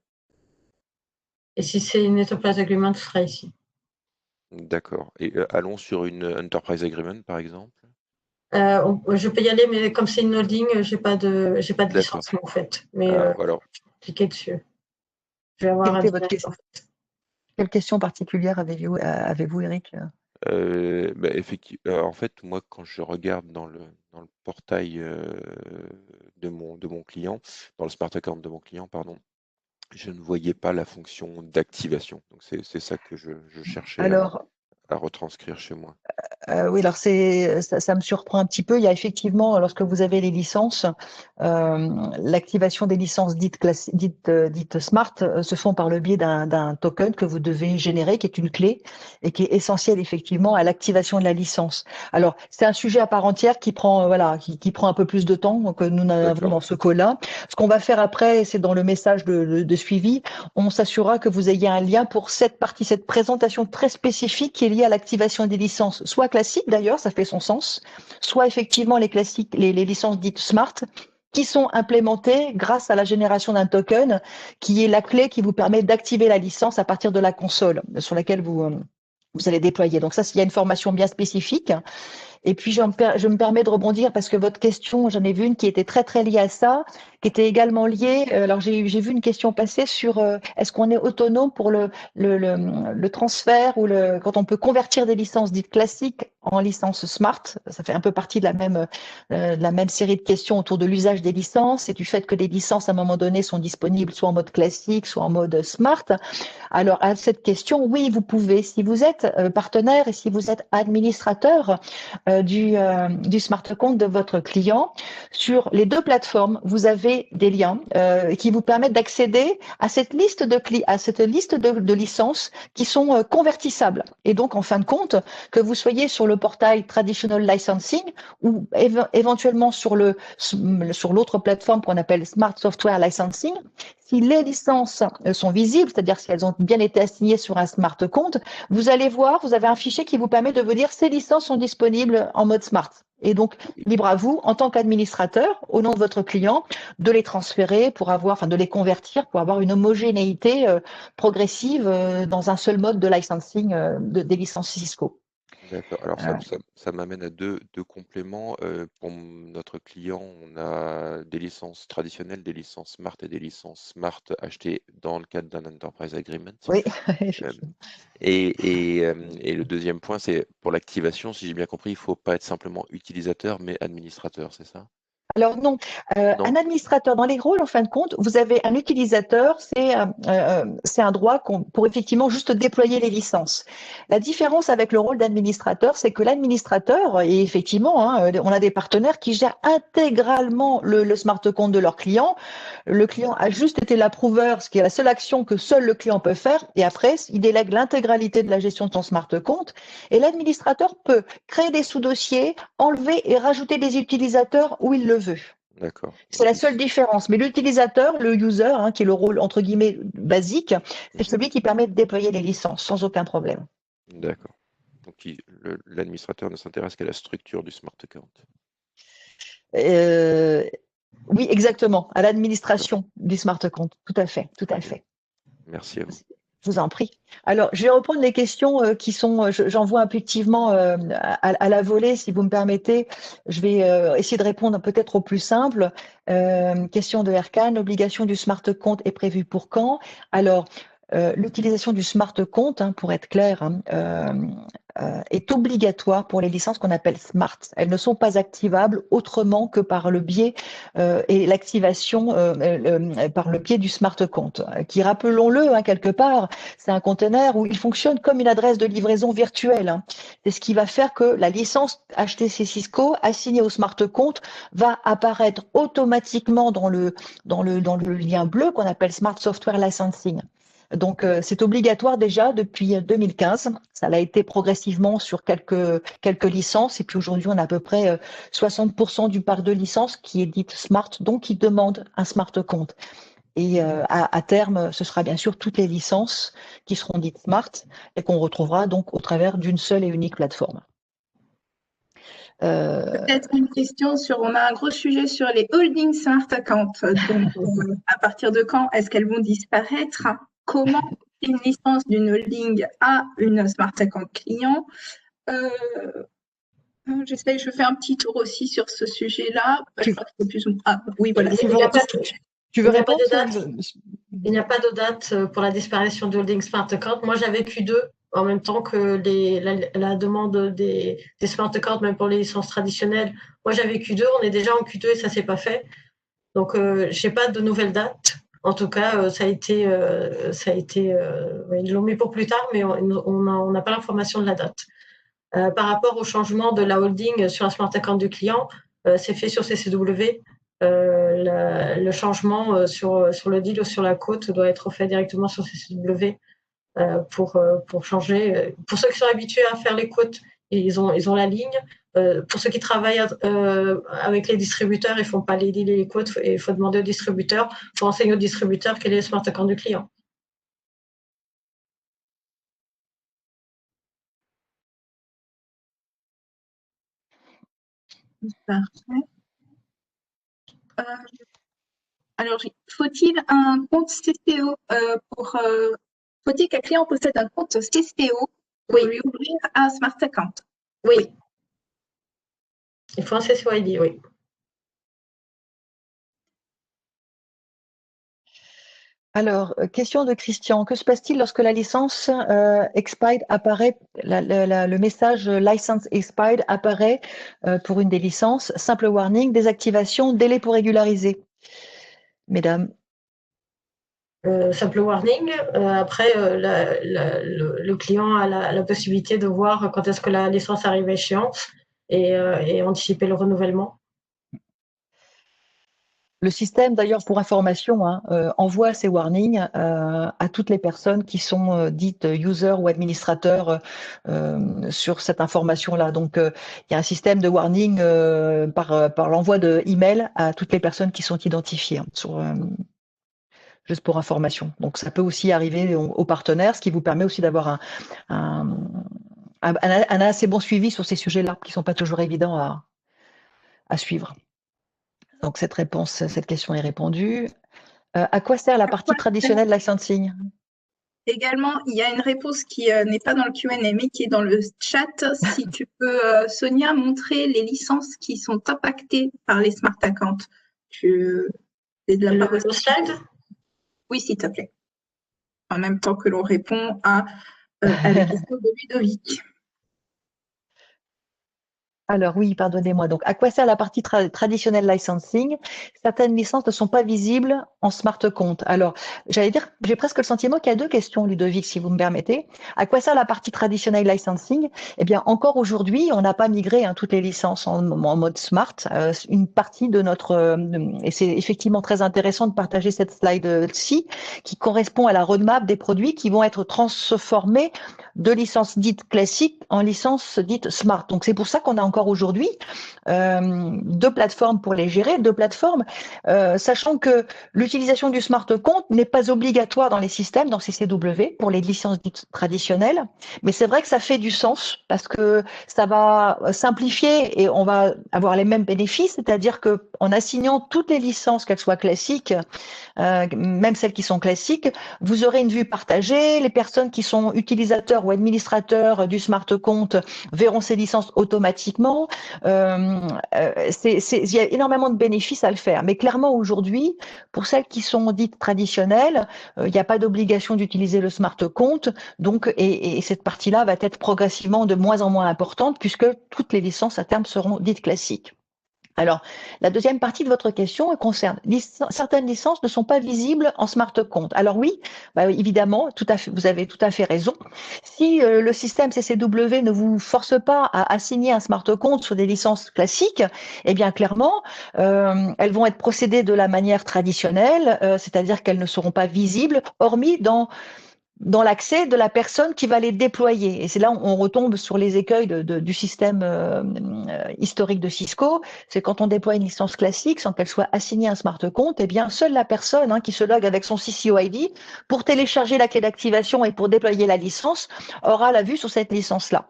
Et si c'est une Enterprise Agreement, ce sera ici. D'accord. Et allons sur une Enterprise Agreement, par exemple. Je peux y aller, mais comme c'est une holding, j'ai pas de D'accord. licence en fait. Mais Alors, cliquez dessus. Je vais avoir Quelle un était votre direct, en fait. Quelle question particulière avez-vous, Eric? En fait, moi, quand je regarde dans le portail de mon client, dans le Smart Account de mon client, pardon, je ne voyais pas la fonction d'activation. Donc, c'est ça que je cherchais Alors, à retranscrire chez moi. oui, alors ça me surprend un petit peu. Il y a effectivement, lorsque vous avez les licences, l'activation des licences dites smart se font par le biais d'un token que vous devez générer, qui est une clé et qui est essentielle effectivement à l'activation de la licence. Alors, c'est un sujet à part entière qui prend, qui prend un peu plus de temps que nous n'avons D'accord. dans ce call-là. Ce qu'on va faire après, c'est dans le message de suivi, on s'assurera que vous ayez un lien pour cette partie, cette présentation très spécifique qui est liée à l'activation des licences, soit classiques d'ailleurs, ça fait son sens, soit effectivement les classiques, les licences dites smart, qui sont implémentées grâce à la génération d'un token qui est la clé qui vous permet d'activer la licence à partir de la console sur laquelle vous allez déployer. Donc ça, il y a une formation bien spécifique. Et puis, je me permets de rebondir parce que votre question, j'en ai vu une qui était très, très liée à ça, qui était également liée. Alors, j'ai vu une question passer sur est-ce qu'on est autonome pour le transfert ou quand on peut convertir des licences dites classiques en licences smart. Ça fait un peu partie de la même série de questions autour de l'usage des licences et du fait que les licences, à un moment donné, sont disponibles soit en mode classique, soit en mode smart. Alors, à cette question, oui, vous pouvez. Si vous êtes partenaire et si vous êtes administrateur, du smart compte de votre client. Sur les deux plateformes, vous avez des liens qui vous permettent d'accéder à cette liste de licences qui sont convertissables. Et donc, en fin de compte, que vous soyez sur le portail Traditional Licensing ou éventuellement sur l'autre plateforme qu'on appelle Smart Software Licensing, si les licences sont visibles, c'est-à-dire si elles ont bien été assignées sur un smart compte, vous allez voir, vous avez un fichier qui vous permet de vous dire ces licences sont disponibles en mode smart. Et donc, libre à vous, en tant qu'administrateur, au nom de votre client, de les transférer de les convertir pour avoir une homogénéité progressive dans un seul mode de licensing des licences Cisco. D'accord. Alors, ça m'amène à deux compléments. Pour notre client, on a des licences traditionnelles, des licences Smart et des licences Smart achetées dans le cadre d'un Enterprise Agreement. Oui, effectivement. Et le deuxième point, c'est pour l'activation, si j'ai bien compris, il ne faut pas être simplement utilisateur, mais administrateur, c'est ça? Alors non, Non? un administrateur dans les rôles, en fin de compte, vous avez un utilisateur, c'est un droit pour effectivement juste déployer les licences. La différence avec le rôle d'administrateur, c'est que l'administrateur, et effectivement, on a des partenaires qui gèrent intégralement le smart compte de leur client. Le client a juste été l'approuveur, ce qui est la seule action que seul le client peut faire, et après, il délègue l'intégralité de la gestion de son smart compte. Et l'administrateur peut créer des sous-dossiers, enlever et rajouter des utilisateurs où il le veut. D'accord. C'est la seule différence. Mais l'utilisateur, le user, qui est le rôle entre guillemets basique, c'est celui qui permet de déployer les licences sans aucun problème. D'accord. Donc l'administrateur ne s'intéresse qu'à la structure du smart account. Oui, exactement, à l'administration du smart compte. Tout à fait, tout à fait. Merci à vous. Je vous en prie. Alors, je vais reprendre les questions qui sont, j'en vois intuitivement à la volée, si vous me permettez. Je vais essayer de répondre peut-être au plus simple. Question de Erkan, l'obligation du smart compte est prévue pour quand? Alors, l'utilisation du smart compte, hein, pour être clair, hein, est obligatoire pour les licences qu'on appelle smart. Elles ne sont pas activables autrement que par le biais et l'activation par le biais du smart compte, qui, rappelons-le, hein, quelque part, c'est un conteneur où il fonctionne comme une adresse de livraison virtuelle, hein. C'est ce qui va faire que la licence HTC Cisco assignée au smart compte va apparaître automatiquement dans le lien bleu qu'on appelle Smart Software Licensing. Donc, c'est obligatoire déjà depuis 2015. Ça l'a été progressivement sur quelques licences. Et puis aujourd'hui, on a à peu près 60% du parc de licences qui est dite smart, donc qui demande un smart compte. Et à terme, ce sera bien sûr toutes les licences qui seront dites smart et qu'on retrouvera donc au travers d'une seule et unique plateforme. Peut-être une question sur, on a un gros sujet sur les holding smart accounts. Donc, à partir de quand est-ce qu'elles vont disparaître? Comment une licence d'une holding a une smart account client? Je fais un petit tour aussi sur ce sujet-là. Je crois que c'est plus ou... Ah, oui, voilà. Tu veux répondre? Il n'y a pas de date pour la disparition de holding smart account. Moi, j'avais Q2 en même temps que la demande des smart accounts, même pour les licences traditionnelles. Moi, j'avais Q2, on est déjà en Q2 et ça ne s'est pas fait. Donc, je n'ai pas de nouvelle date. En tout cas, ça a été ils l'ont mis pour plus tard, mais on n'a pas l'information de la date. Par rapport au changement de la holding sur un smart account du client, c'est fait sur CCW. Le changement sur le deal ou sur la quote doit être fait directement sur CCW pour changer. Pour ceux qui sont habitués à faire les quotes, ils ont la ligne. Pour ceux qui travaillent avec les distributeurs, ils ne font pas les deals et les quotes. Il faut demander au distributeur, il faut enseigner au distributeur quel est le smart account du client. Parfait. Alors, faut-il un compte CCO faut-il qu'un client possède un compte CCO pour lui ouvrir un smart account? Oui. Il faut un CCO-ID, oui. Alors, question de Christian. Que se passe-t-il lorsque la licence expired apparaît, le message license expired apparaît pour une des licences, simple warning, désactivation, délai pour régulariser? Mesdames. Simple warning. Après, le client a la possibilité de voir quand est-ce que la licence arrive à échéance et anticiper le renouvellement. Le système, d'ailleurs, pour information, hein, envoie ces warnings à toutes les personnes qui sont dites users ou administrateurs sur cette information-là. Donc, il y a un système de warning par l'envoi de email à toutes les personnes qui sont identifiées, hein, juste pour information. Donc, ça peut aussi arriver aux partenaires, ce qui vous permet aussi d'avoir un assez bon suivi sur ces sujets-là, qui ne sont pas toujours évidents à suivre. Donc, cette question est répondue. À quoi sert la partie traditionnelle licensing? Également, il y a une réponse qui n'est pas dans le Q&A, mais qui est dans le chat. Si tu peux, Sonia, montrer les licences qui sont impactées par les smart accounts. Le slide? Oui, s'il te plaît. En même temps que l'on répond à la question de Ludovic. Alors oui, pardonnez-moi. Donc, à quoi sert la partie traditionnelle licensing? Certaines licences ne sont pas visibles en smart compte. Alors, j'allais dire, j'ai presque le sentiment qu'il y a deux questions, Ludovic, si vous me permettez. À quoi sert la partie traditionnelle licensing? Eh bien, encore aujourd'hui, on n'a pas migré toutes les licences en mode smart. Une partie de notre, et c'est effectivement très intéressant de partager cette slide-ci, qui correspond à la roadmap des produits qui vont être transformés de licences dites classiques en licences dites smart. Donc, c'est pour ça qu'on a encore aujourd'hui, 2 plateformes pour les gérer, 2 plateformes, sachant que l'utilisation du smart compte n'est pas obligatoire dans les systèmes, dans CCW, pour les licences dites traditionnelles. Mais c'est vrai que ça fait du sens parce que ça va simplifier et on va avoir les mêmes bénéfices, c'est-à-dire que en assignant toutes les licences, qu'elles soient classiques, même celles qui sont classiques, vous aurez une vue partagée. Les personnes qui sont utilisateurs ou administrateurs du smart compte verront ces licences automatiquement. Il y a énormément de bénéfices à le faire. Mais clairement, aujourd'hui, pour celles qui sont dites traditionnelles, il n'y a pas d'obligation d'utiliser le smart compte. Donc, et cette partie-là va être progressivement de moins en moins importante puisque toutes les licences à terme seront dites classiques. Alors, la deuxième partie de votre question concerne certaines licences ne sont pas visibles en smart compte. Alors oui, évidemment, vous avez tout à fait raison. Si le système CCW ne vous force pas à assigner un smart compte sur des licences classiques, eh bien clairement, elles vont être procédées de la manière traditionnelle, c'est-à-dire qu'elles ne seront pas visibles, hormis dans l'accès de la personne qui va les déployer. Et c'est là où on retombe sur les écueils du système historique de Cisco. C'est quand on déploie une licence classique sans qu'elle soit assignée à un smart compte, eh bien seule la personne qui se logue avec son CCOID pour télécharger la clé d'activation et pour déployer la licence aura la vue sur cette licence-là.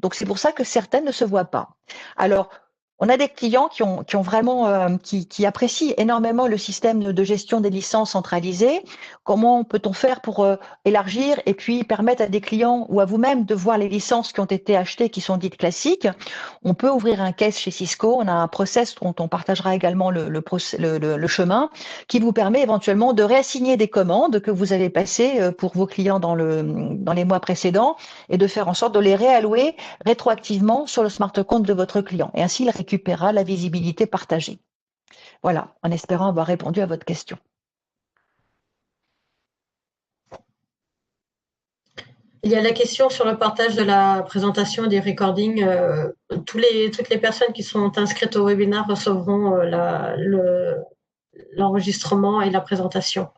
Donc c'est pour ça que certaines ne se voient pas. Alors, on a des clients qui ont vraiment qui apprécient énormément le système de gestion des licences centralisées. Comment peut-on faire pour élargir et puis permettre à des clients ou à vous-même de voir les licences qui ont été achetées, qui sont dites classiques? On peut ouvrir un case chez Cisco. On a un process dont on partagera également le chemin, qui vous permet éventuellement de réassigner des commandes que vous avez passées pour vos clients dans les mois précédents et de faire en sorte de les réallouer rétroactivement sur le smart compte de votre client. Et ainsi, il récupérera la visibilité partagée. Voilà, en espérant avoir répondu à votre question. Il y a la question sur le partage de la présentation des recordings. Toutes les personnes qui sont inscrites au webinaire recevront l'enregistrement et la présentation.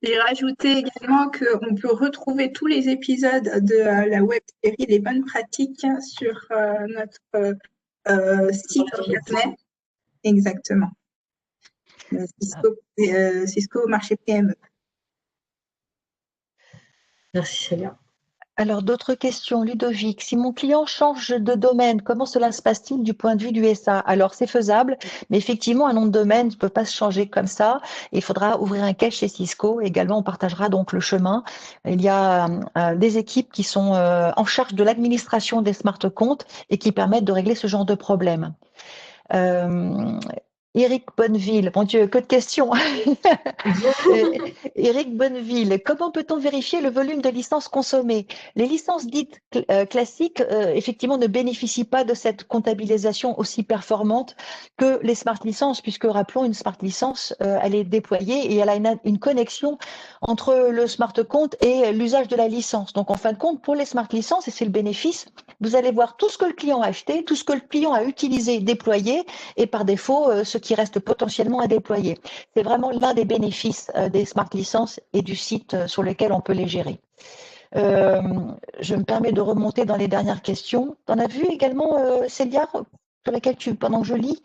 J'ai rajouté également qu'on peut retrouver tous les épisodes de la web série Les bonnes pratiques sur notre site internet. Exactement. Cisco Marché PME. Merci Célia. Alors, d'autres questions, Ludovic. Si mon client change de domaine, comment cela se passe-t-il du point de vue du SA? Alors, c'est faisable, mais effectivement, un nom de domaine ne peut pas se changer comme ça. Il faudra ouvrir un cache chez Cisco. Également, on partagera donc le chemin. Il y a des équipes qui sont en charge de l'administration des smart comptes et qui permettent de régler ce genre de problème. Éric Bonneville, mon Dieu, que de questions. Éric Bonneville, comment peut-on vérifier le volume de licences consommées? Les licences dites classiques, effectivement, ne bénéficient pas de cette comptabilisation aussi performante que les smart licences, puisque rappelons, une smart licence, elle est déployée et elle a une connexion entre le smart compte et l'usage de la licence. Donc, en fin de compte, pour les smart licences, et c'est le bénéfice, vous allez voir tout ce que le client a acheté, tout ce que le client a utilisé, déployé, et par défaut, ce qui reste potentiellement à déployer. C'est vraiment l'un des bénéfices des smart licences et du site sur lequel on peut les gérer. Je me permets de remonter dans les dernières questions. Tu en as vu également, Célia, sur laquelle pendant que je lis?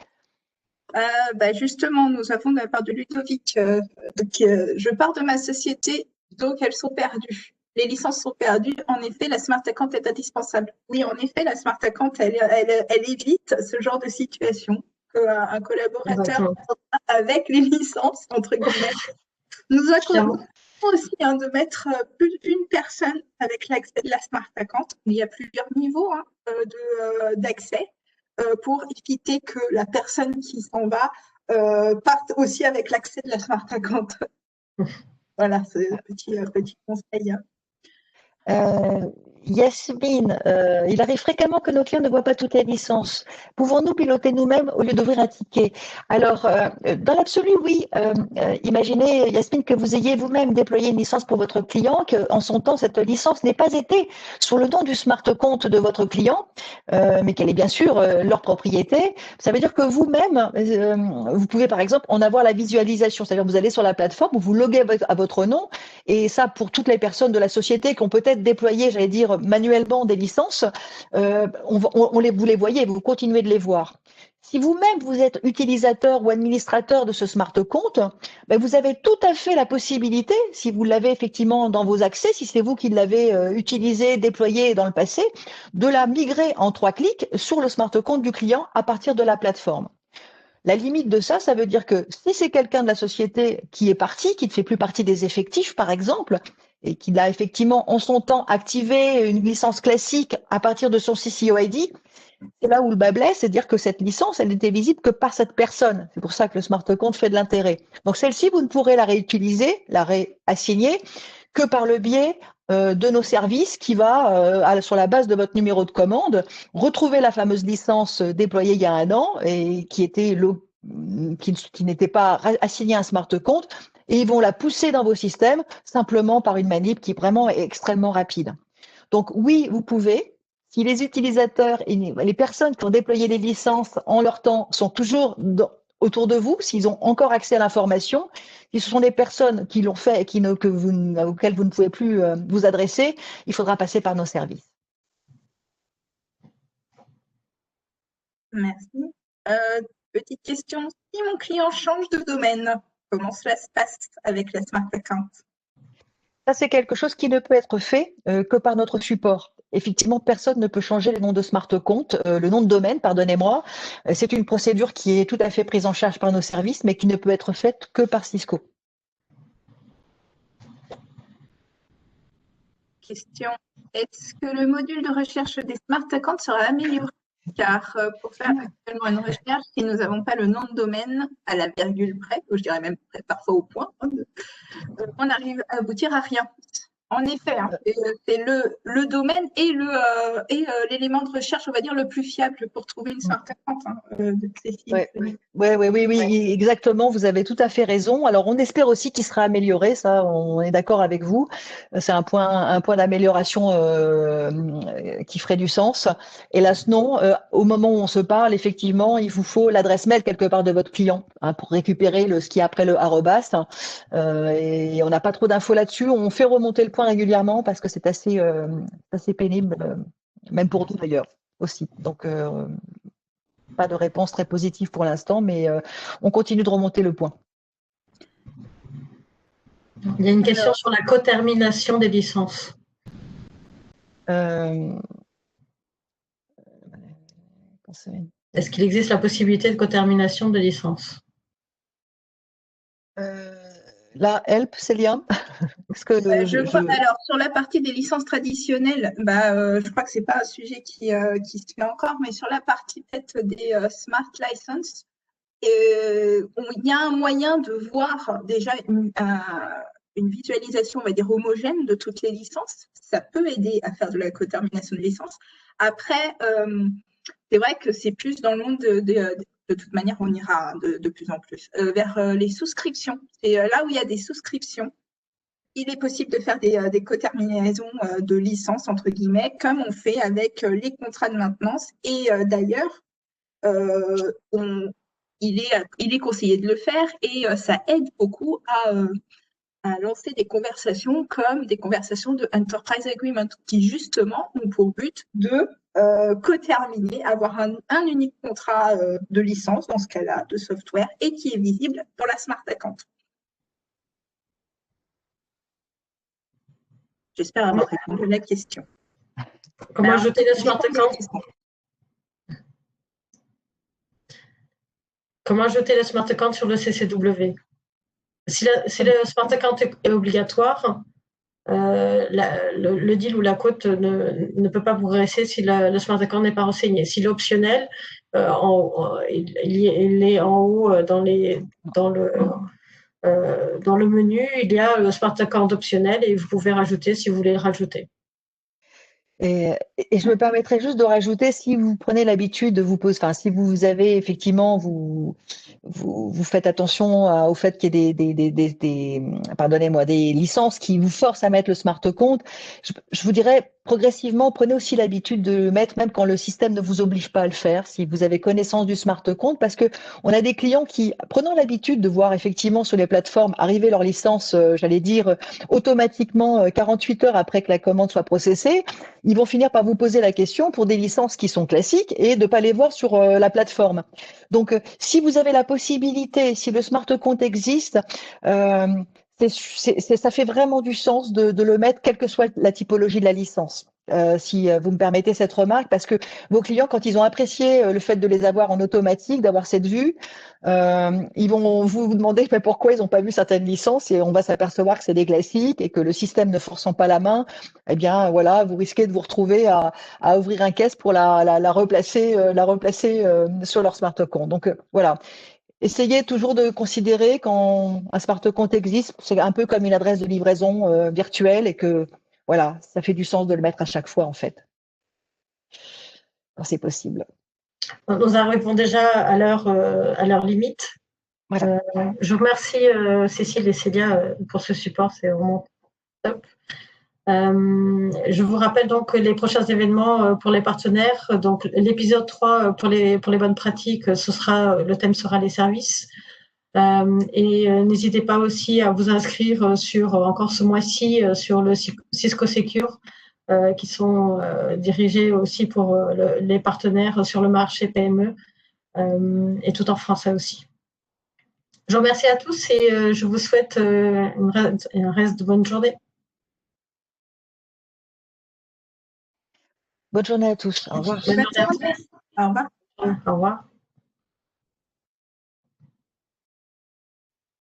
Justement, nous avons de la part de Ludovic, je pars de ma société, donc elles sont perdues. Les licences sont perdues. En effet, la Smart Account est indispensable. Oui, en effet, la Smart Account, elle évite ce genre de situation qu'un collaborateur avec les licences, entre guillemets. Nous avons aussi de mettre plus d'une personne avec l'accès de la Smart Account. Il y a plusieurs niveaux d'accès pour éviter que la personne qui s'en va parte aussi avec l'accès de la Smart Account. Voilà, c'est un petit conseil. Yasmine, il arrive fréquemment que nos clients ne voient pas toutes les licences. Pouvons-nous piloter nous-mêmes au lieu d'ouvrir un ticket? Alors, dans l'absolu, oui. Imaginez, Yasmine, que vous ayez vous-même déployé une licence pour votre client, qu'en son temps, cette licence n'ait pas été sur le nom du smart compte de votre client, mais qu'elle est bien sûr leur propriété. Ça veut dire que vous-même, vous pouvez par exemple en avoir la visualisation. C'est-à-dire vous allez sur la plateforme, vous loguez à votre nom, et ça pour toutes les personnes de la société qui ont peut-être déployé, j'allais dire, faire manuellement des licences, vous les voyez, vous continuez de les voir. Si vous-même, vous êtes utilisateur ou administrateur de ce smart compte, ben vous avez tout à fait la possibilité, si vous l'avez effectivement dans vos accès, si c'est vous qui l'avez utilisé, déployé dans le passé, de la migrer en 3 clics sur le smart compte du client à partir de la plateforme. La limite de ça, ça veut dire que si c'est quelqu'un de la société qui est parti, qui ne fait plus partie des effectifs, par exemple, et qui a effectivement en son temps activé une licence classique à partir de son CCOID, c'est là où le bas blesse, c'est dire que cette licence, elle n'était visible que par cette personne. C'est pour ça que le smart compte fait de l'intérêt. Donc celle-ci, vous ne pourrez la réutiliser, la réassigner que par le biais de nos services qui va, sur la base de votre numéro de commande, retrouver la fameuse licence déployée il y a 1 an et qui n'était pas assignée à un smart compte, et ils vont la pousser dans vos systèmes simplement par une manip qui vraiment est extrêmement rapide. Donc oui, vous pouvez. Si les utilisateurs et les personnes qui ont déployé les licences en leur temps sont toujours autour de vous, s'ils ont encore accès à l'information, si ce sont des personnes qui l'ont fait et auxquelles vous ne pouvez plus vous adresser, il faudra passer par nos services. Merci. Petite question, si mon client change de domaine, comment cela se passe avec la Smart Account? Ça, c'est quelque chose qui ne peut être fait que par notre support. Effectivement, personne ne peut changer le nom de smart compte, le nom de domaine, pardonnez-moi. C'est une procédure qui est tout à fait prise en charge par nos services, mais qui ne peut être faite que par Cisco. Question, est-ce que le module de recherche des smart accounts sera amélioré? Car pour faire actuellement une recherche, si nous n'avons pas le nom de domaine à la virgule près, ou je dirais même parfois au point, on arrive à aboutir à rien. En effet, hein, c'est le domaine et l'élément de recherche, on va dire, le plus fiable pour trouver une smart account. Oui, exactement. Vous avez tout à fait raison. Alors, on espère aussi qu'il sera amélioré. Ça, on est d'accord avec vous. C'est un point d'amélioration qui ferait du sens. Hélas, non. Au moment où on se parle, effectivement, il vous faut l'adresse mail quelque part de votre client pour récupérer ce qui est après le arrobas. Et on n'a pas trop d'infos là-dessus. On fait remonter le point régulièrement parce que c'est assez pénible, même pour nous d'ailleurs aussi. Donc, pas de réponse très positive pour l'instant, mais on continue de remonter le point. Il y a une question sur la cotermination des licences. Est-ce qu'il existe la possibilité de cotermination de licences? Là, help, Célia. Alors, sur la partie des licences traditionnelles, je crois que ce n'est pas un sujet qui se fait encore, mais sur la partie peut-être des smart licenses, il y a un moyen de voir déjà une visualisation, on va dire, homogène de toutes les licences. Ça peut aider à faire de la cotermination de licences. Après, c'est vrai que c'est plus dans le monde de toute manière, on ira de plus en plus vers les souscriptions. C'est là où il y a des souscriptions. Il est possible de faire des coterminaisons de licences, entre guillemets, comme on fait avec les contrats de maintenance. Et d'ailleurs, il est conseillé de le faire et ça aide beaucoup à lancer des conversations comme des conversations de Enterprise Agreement qui, justement, ont pour but de coterminer, avoir un unique contrat de licence, dans ce cas-là, de software, et qui est visible pour la Smart Account. J'espère avoir répondu à la question. Comment ajouter le Smart Account? Comment ajouter le Smart Account sur le CCW? Si le Smart Account est obligatoire, le deal ou la quote ne peut pas progresser si le Smart Account n'est pas renseigné. S'il est optionnel, il est en haut dans le menu, il y a le Smart Account optionnel et vous pouvez rajouter si vous voulez le rajouter. Et je me permettrai juste de rajouter, si vous prenez l'habitude de vous poser, si vous avez effectivement, vous faites attention au fait qu'il y ait des licences qui vous forcent à mettre le smart compte, je vous dirais, progressivement, prenez aussi l'habitude de le mettre, même quand le système ne vous oblige pas à le faire, si vous avez connaissance du smart compte, parce que on a des clients qui, prenant l'habitude de voir effectivement sur les plateformes arriver leur licence, j'allais dire, automatiquement 48 heures après que la commande soit processée, ils vont finir par vous poser la question pour des licences qui sont classiques et de pas les voir sur la plateforme. Donc, si vous avez la possibilité, si le smart compte existe, ça fait vraiment du sens de le mettre, quelle que soit la typologie de la licence. Si vous me permettez cette remarque, parce que vos clients, quand ils ont apprécié le fait de les avoir en automatique, d'avoir cette vue, ils vont vous demander mais pourquoi ils n'ont pas vu certaines licences, et on va s'apercevoir que c'est des classiques et que le système ne forçant pas la main, eh bien voilà, vous risquez de vous retrouver à ouvrir un caisse pour la replacer, sur leur smart compte. Donc voilà. Essayez toujours de considérer quand un smart compte existe, c'est un peu comme une adresse de livraison virtuelle, et que voilà, ça fait du sens de le mettre à chaque fois en fait, quand c'est possible. Nous arrivons déjà à l'heure limite. Voilà. Je vous remercie Cécile et Célia pour ce support, c'est vraiment top. Je vous rappelle donc que les prochains événements pour les partenaires, donc l'épisode 3 pour les bonnes pratiques, le thème sera les services. Et n'hésitez pas aussi à vous inscrire sur, encore ce mois-ci, sur le Cisco Secure, qui sont dirigés aussi pour les partenaires sur le marché PME, et tout en français aussi. Je vous remercie à tous et je vous souhaite un reste de bonne journée. Bonne journée à tous. Au revoir. Bonne journée. Au revoir. Au revoir.